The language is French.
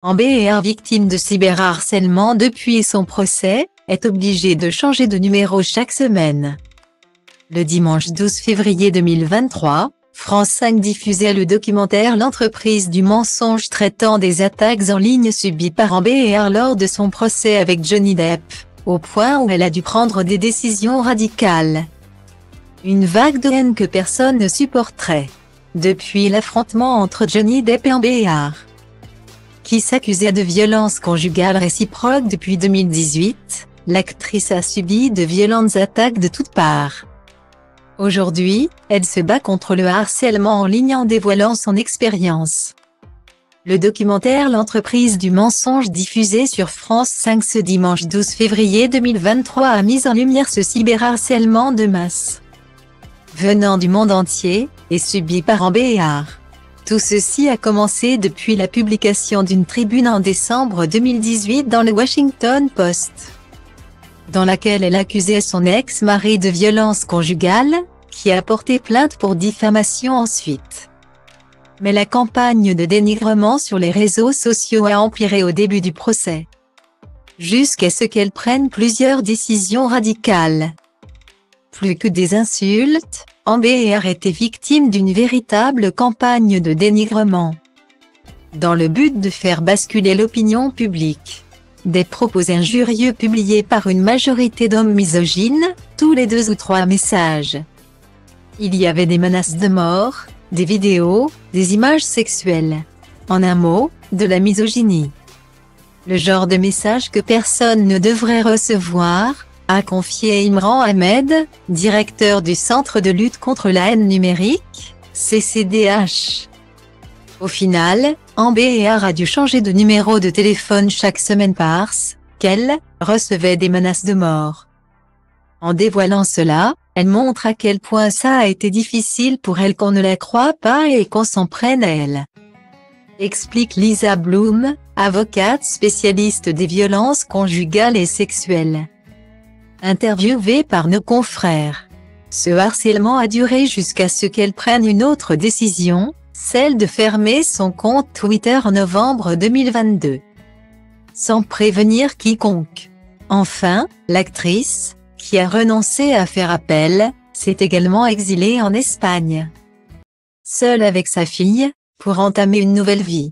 Amber, victime de cyberharcèlement depuis son procès, est obligée de changer de numéro chaque semaine. Le dimanche 12 février 2023, France 5 diffusait le documentaire L'entreprise du mensonge traitant des attaques en ligne subies par Amber lors de son procès avec Johnny Depp, au point où elle a dû prendre des décisions radicales. Une vague de haine que personne ne supporterait. Depuis l'affrontement entre Johnny Depp et Amber, qui s'accusait de violences conjugales réciproques depuis 2018, l'actrice a subi de violentes attaques de toutes parts. Aujourd'hui, elle se bat contre le harcèlement en ligne en dévoilant son expérience. Le documentaire L'entreprise du mensonge diffusé sur France 5 ce dimanche 12 février 2023 a mis en lumière ce cyberharcèlement de masse, venant du monde entier, et subi par Amber. Tout ceci a commencé depuis la publication d'une tribune en décembre 2018 dans le Washington Post, dans laquelle elle accusait son ex-mari de violences conjugales, qui a porté plainte pour diffamation ensuite. Mais la campagne de dénigrement sur les réseaux sociaux a empiré au début du procès, jusqu'à ce qu'elle prenne plusieurs décisions radicales. Plus que des insultes, Amber était victime d'une véritable campagne de dénigrement, dans le but de faire basculer l'opinion publique. Des propos injurieux publiés par une majorité d'hommes misogynes, tous les 2 ou 3 messages. Il y avait des menaces de mort, des vidéos, des images sexuelles. En un mot, de la misogynie. Le genre de message que personne ne devrait recevoir, a confié Imran Ahmed, directeur du Centre de lutte contre la haine numérique, CCDH. Au final, Amber a dû changer de numéro de téléphone chaque semaine parce qu'elle recevait des menaces de mort. En dévoilant cela, elle montre à quel point ça a été difficile pour elle qu'on ne la croie pas et qu'on s'en prenne à elle. Explique Lisa Bloom, avocate spécialiste des violences conjugales et sexuelles. Interviewée par nos confrères. Ce harcèlement a duré jusqu'à ce qu'elle prenne une autre décision, celle de fermer son compte Twitter en novembre 2022. Sans prévenir quiconque. Enfin, l'actrice, qui a renoncé à faire appel, s'est également exilée en Espagne, seule avec sa fille, pour entamer une nouvelle vie.